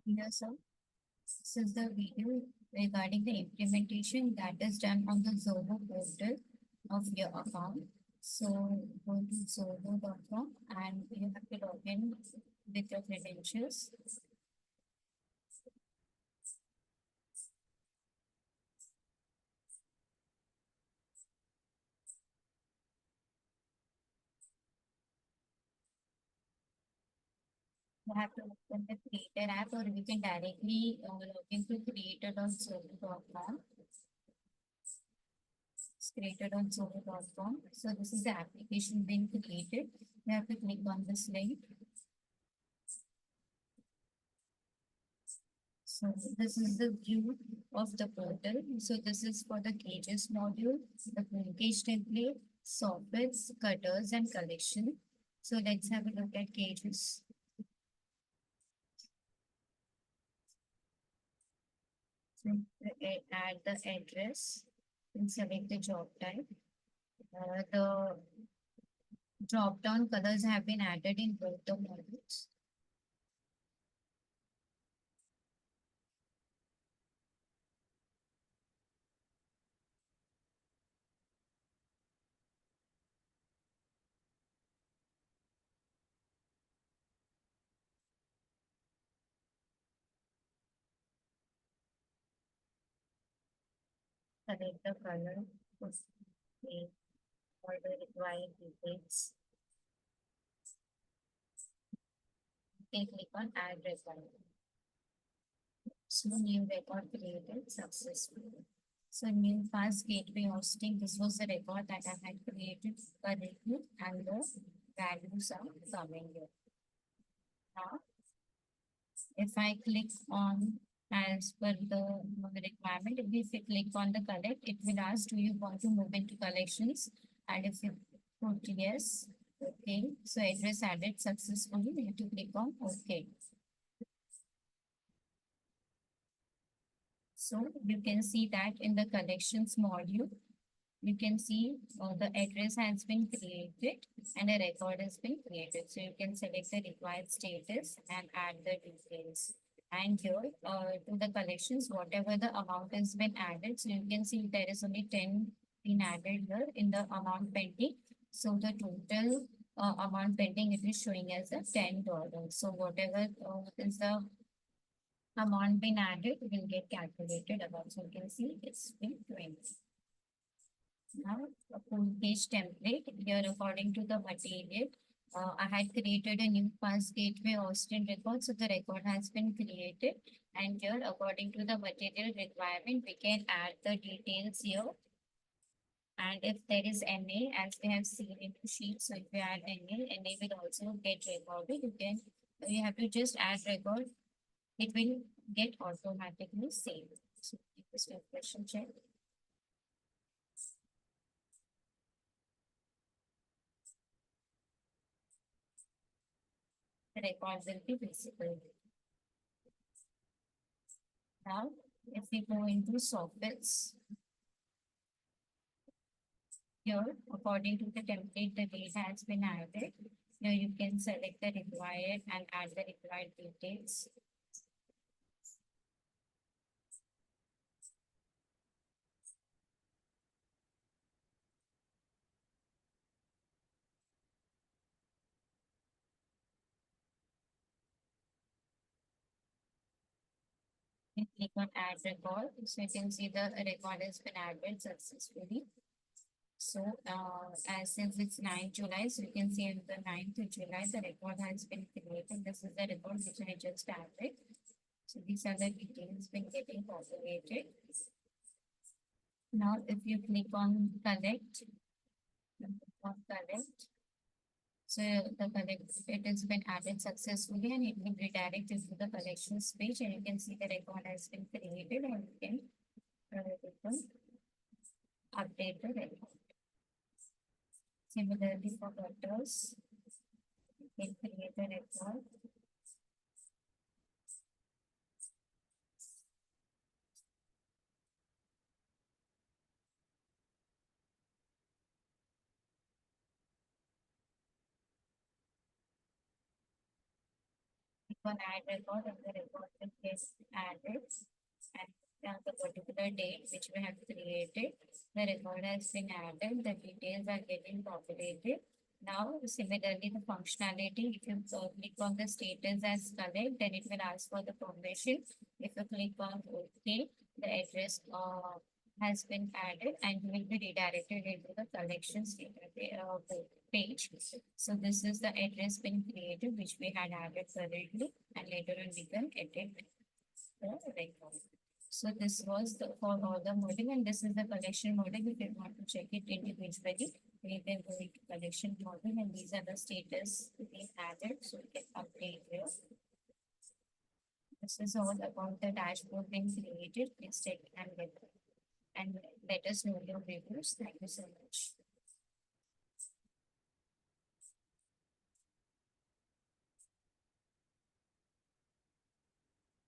Yes, sir. This is the video regarding the implementation that is done on the Zoho portal of your account. So go to zoho.com and you have to log in with your credentials. You have to open the Creator app or we can directly log into creator.zoho.com. It's created on zoho.com. So this is the application being created. You have to click on this link. So this is the view of the portal. So this is for the cages module, the cage template, soffits, cutters, and collection. So let's have a look at cages. So add the address and select the job type. The drop down colors have been added in both the modules. Select the color, put the all the required details. Then click on add record. So new record created successfully. So new fast gateway hosting. This was the record that I had created correctly and the values are coming here. Now, if I click on as per the requirement, if you click on the collect, it will ask, do you want to move into collections? And if you put yes, okay. So address added successfully. We have to click on okay. So you can see that in the collections module, you can see the address has been created and a record has been created. So you can select the required status and add the details. And here to the collections, whatever the amount has been added, so you can see there is only 10 been added here in the amount pending. So the total amount pending, it is showing as a $10. So whatever is the amount been added will get calculated above. So you can see it's been 20. Now, a full page template here according to the material. I had created a new fast gateway Austin record. So the record has been created. And here, according to the material requirement, we can add the details here. And if there is NA, as we have seen in the sheet, so if you add NA will also get recorded. You have to just add record. It will get automatically saved. So, just a question check. The record will be visible. Now, if we go into soffits, here, according to the template, the date has been added. Here you can select the required and add the required details. You click on add record. So you can see the record has been added successfully. So as since it's 9th July, so you can see on the 9th of July, the record has been created. This is the record which I just added. So these are the details been getting populated. Now, if you click on collect, so the collect, it has been added successfully and it will redirect you to the collections page and you can see the record has been created and you can update the record. Similarly for cutters, you can create a record. one add record and the record will get added and the particular date which we have created, the record has been added, the details are getting populated. Now, similarly, the functionality, if you click on the status as correct, then it will ask for the permission. If you click on OK, the address has been added and you will be redirected into the collections page. So this is the address been created, which we had added currently, and later on we can edit the record. So this was the for all the model, and this is the collection model. If you want to check it individually, we can go into collection model, and these are the status we added. So we can update here. This is all about the dashboard being created. Please check and let us know your reviews. Thank you so much.